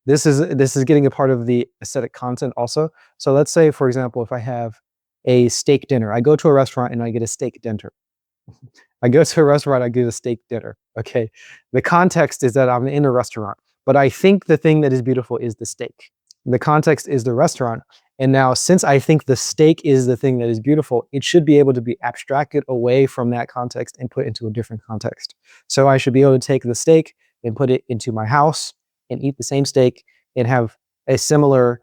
this is getting a part of the aesthetic content also. So let's say, for example, if I have a steak dinner, I go to a restaurant and I get a steak dinner. I go to a restaurant, I get a steak dinner. Okay. The context is that I'm in a restaurant, but I think the thing that is beautiful is the steak. The context is the restaurant. And now, since I think the steak is the thing that is beautiful, it should be able to be abstracted away from that context and put into a different context. So I should be able to take the steak and put it into my house and eat the same steak and have a similar,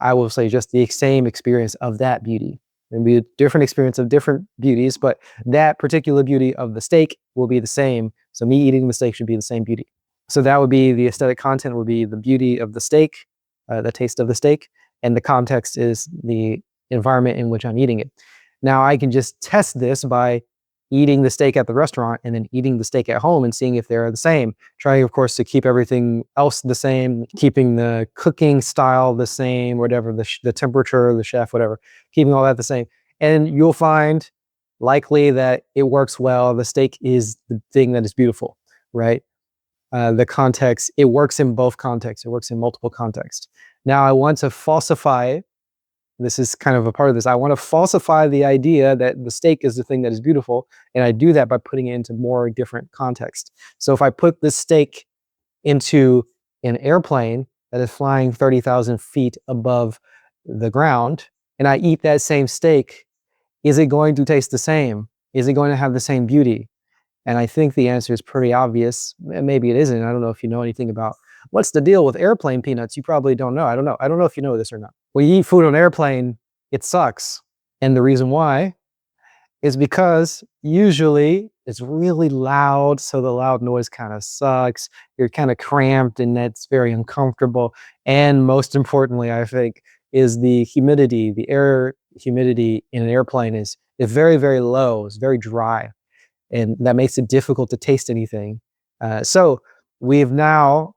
I will say, just the same experience of that beauty. It'll be a different experience of different beauties, but that particular beauty of the steak will be the same. So me eating the steak should be the same beauty. So that would be the aesthetic content, would be the beauty of the steak, the taste of the steak, and the context is the environment in which I'm eating it. Now I can just test this by eating the steak at the restaurant and then eating the steak at home and seeing if they're the same. Trying, of course, to keep everything else the same, keeping the cooking style the same, whatever, the temperature, the chef, whatever, keeping all that the same. And you'll find likely that it works well. The steak is the thing that is beautiful, right? The context, it works in both contexts. It works in multiple contexts. Now I want to falsify, this is kind of a part of this. I want to falsify the idea that the steak is the thing that is beautiful. And I do that by putting it into more different context. So if I put this steak into an airplane that is flying 30,000 feet above the ground, and I eat that same steak, is it going to taste the same? Is it going to have the same beauty? And I think the answer is pretty obvious. Maybe it isn't. I don't know if you know anything about what's the deal with airplane peanuts. You probably don't know. I don't know. I don't know if you know this or not. When you eat food on an airplane, it sucks. And the reason why is because usually it's really loud. So the loud noise kind of sucks. You're kind of cramped and that's very uncomfortable. And most importantly, I think, is the humidity. The air humidity in an airplane is very, very low. It's very dry. And that makes it difficult to taste anything. So we've now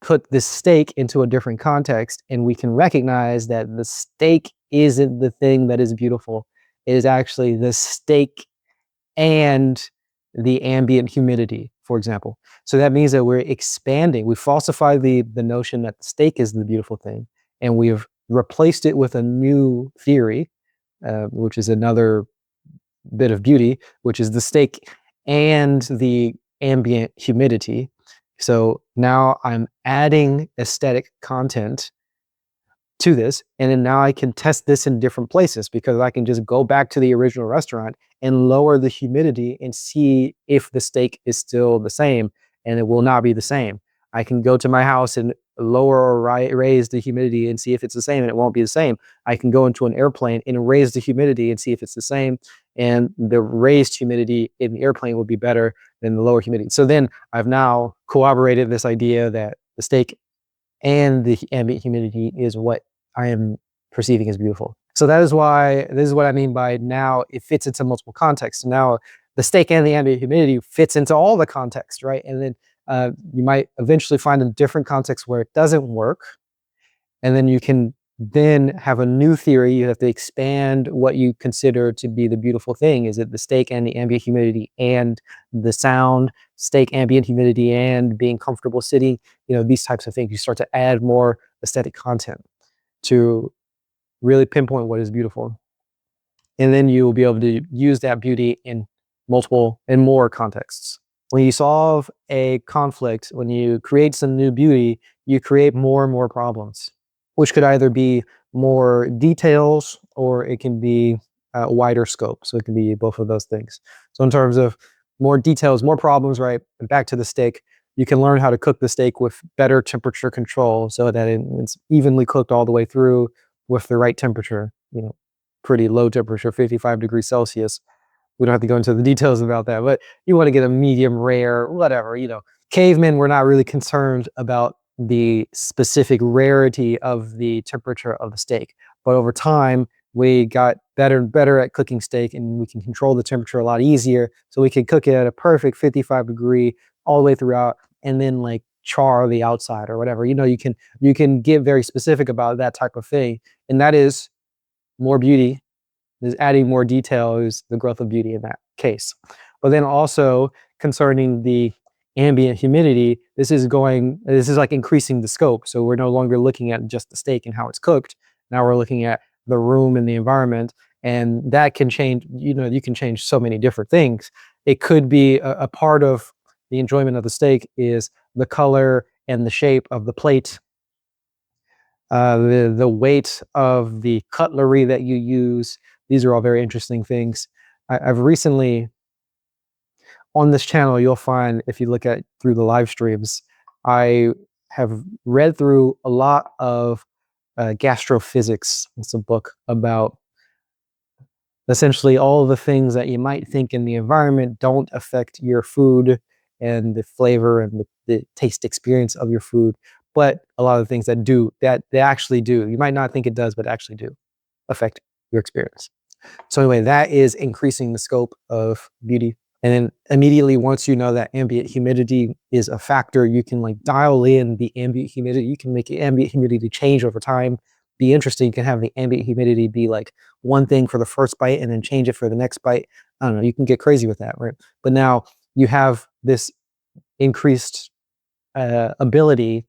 put this steak into a different context, and we can recognize that the steak isn't the thing that is beautiful. It is actually the steak and the ambient humidity, for example. So that means that we're expanding. We falsify the notion that the steak is the beautiful thing, and we've replaced it with a new theory, which is another bit of beauty, which is the steak and the ambient humidity. So now I'm adding aesthetic content to this, and then now I can test this in different places because I can just go back to the original restaurant and lower the humidity and see if the steak is still the same, and it will not be the same. I can go to my house and lower or raise the humidity and see if it's the same, and it won't be the same. I can go into an airplane and raise the humidity and see if it's the same, and the raised humidity in the airplane will be better than the lower humidity. So then I've now corroborated this idea that the steak and the ambient humidity is what I am perceiving as beautiful. So that is why, this is what I mean by now it fits into multiple contexts. Now the steak and the ambient humidity fits into all the context, right? And then you might eventually find a different context where it doesn't work. And then you can then have a new theory. You have to expand what you consider to be the beautiful thing. Is it the steak and the ambient humidity and the sound, steak, ambient humidity, and being comfortable sitting? You know, these types of things. You start to add more aesthetic content to really pinpoint what is beautiful. And then you will be able to use that beauty in multiple and more contexts. When you solve a conflict, when you create some new beauty, you create more and more problems, which could either be more details or it can be a wider scope. So it can be both of those things. So in terms of more details, more problems, right? And back to the steak, you can learn how to cook the steak with better temperature control so that it's evenly cooked all the way through with the right temperature, you know, pretty low temperature, 55 degrees Celsius. We don't have to go into the details about that, but you want to get a medium rare, whatever, you know. Cavemen were not really concerned about the specific rarity of the temperature of the steak. But over time, we got better and better at cooking steak, and we can control the temperature a lot easier. So we can cook it at a perfect 55 degree all the way throughout, and then like char the outside or whatever. You know, you can get very specific about that type of thing. And that is more beauty. Is adding more detail is the growth of beauty in that case. But then also concerning the ambient humidity, this is like increasing the scope. So we're no longer looking at just the steak and how it's cooked. Now we're looking at the room and the environment, and that can change, you can change so many different things. It could be a part of the enjoyment of the steak is the color and the shape of the plate, the weight of the cutlery that you use. These are all very interesting things. I've recently, on this channel, you'll find, if you look at through the live streams, I have read through a lot of Gastrophysics. It's a book about essentially all of the things that you might think in the environment don't affect your food and the flavor and the taste experience of your food, but a lot of the things that do, that they actually do. You might not think it does, but actually do affect your experience. So anyway, that is increasing the scope of beauty. And then immediately, once you know that ambient humidity is a factor, you can like dial in the ambient humidity. You can make the ambient humidity change over time, be interesting. You can have the ambient humidity be like one thing for the first bite and then change it for the next bite. I don't know, you can get crazy with that, right? But now you have this increased ability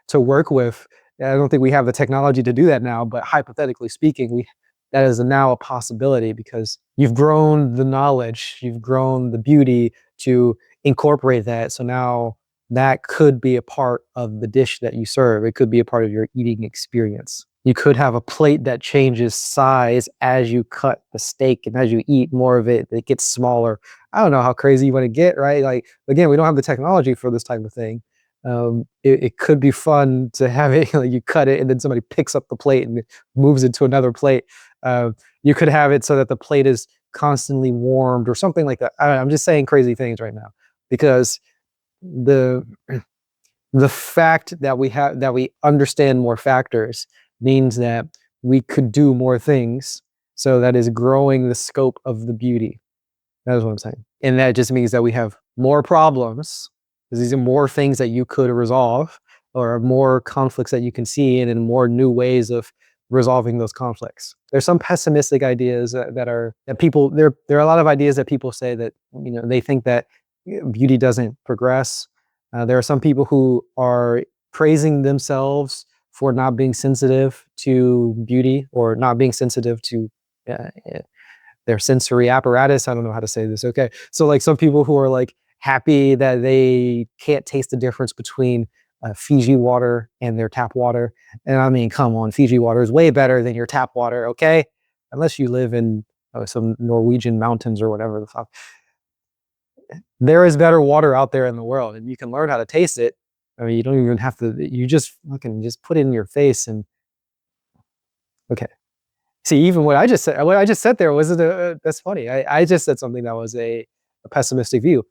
to work with. I don't think we have the technology to do that now, but hypothetically speaking, that is now a possibility because you've grown the knowledge, you've grown the beauty to incorporate that. So now that could be a part of the dish that you serve. It could be a part of your eating experience. You could have a plate that changes size as you cut the steak, and as you eat more of it, it gets smaller. I don't know how crazy you want to get, right? Like, again, we don't have the technology for this type of thing. It could be fun to have it, like you cut it and then somebody picks up the plate and moves it to another plate. You could have it so that the plate is constantly warmed or something like that. I'm just saying crazy things right now because the fact that we understand more factors means that we could do more things. So that is growing the scope of the beauty. That is what I'm saying. And that just means that we have more problems, because these are more things that you could resolve, or more conflicts that you can see, and more new ways of resolving those conflicts. There's some pessimistic ideas that people, there are a lot of ideas that people say that, they think that beauty doesn't progress. There are some people who are praising themselves for not being sensitive to beauty, or not being sensitive to their sensory apparatus. I don't know how to say this. Okay. So like some people who are like happy that they can't taste the difference between Fiji water and their tap water. And I mean, come on, Fiji water is way better than your tap water. Okay. Unless you live in some Norwegian mountains or whatever the fuck. There is better water out there in the world, and you can learn how to taste it. I mean, you don't even have to, you just fucking just put it in your face and okay. See, even what I just said there wasn't that's funny. I just said something that was a pessimistic view.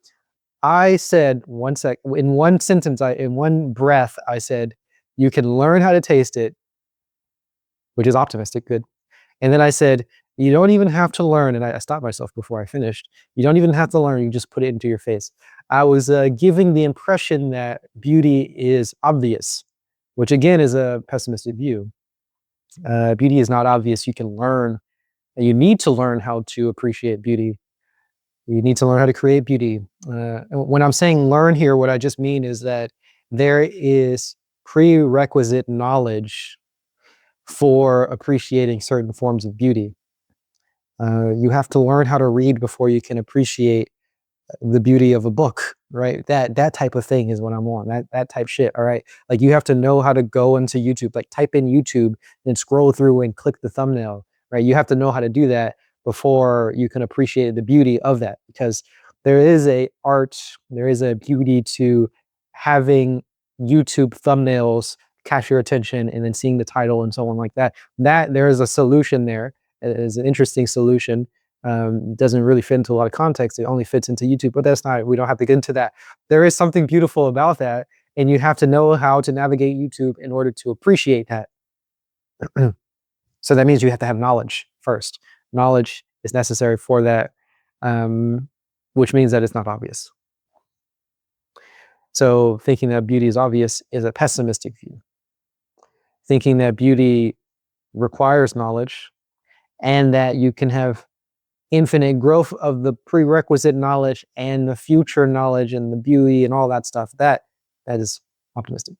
I said in one sentence, in one breath, I said, you can learn how to taste it, which is optimistic, good. And then I said, you don't even have to learn, and I stopped myself before I finished. You don't even have to learn, you just put it into your face. I was giving the impression that beauty is obvious, which again is a pessimistic view. Beauty is not obvious. You can learn, and you need to learn how to appreciate beauty. You need to learn how to create beauty. When I'm saying learn here, what I just mean is that there is prerequisite knowledge for appreciating certain forms of beauty. You have to learn how to read before you can appreciate the beauty of a book, right? That type of thing is what I'm on. That type shit. All right. Like you have to know how to go into YouTube, like type in YouTube and scroll through and click the thumbnail, right? You have to know how to do that before you can appreciate the beauty of that, because there is a art, there is a beauty to having YouTube thumbnails catch your attention and then seeing the title and so on like that. That there is a solution there. It is an interesting solution. Doesn't really fit into a lot of context. It only fits into YouTube, but that's not, we don't have to get into that. There is something beautiful about that, and you have to know how to navigate YouTube in order to appreciate that. So that means you have to have knowledge first. Knowledge is necessary for that, which means that it's not obvious. So thinking that beauty is obvious is a pessimistic view. Thinking that beauty requires knowledge and that you can have infinite growth of the prerequisite knowledge and the future knowledge and the beauty and all that stuff. That is optimistic.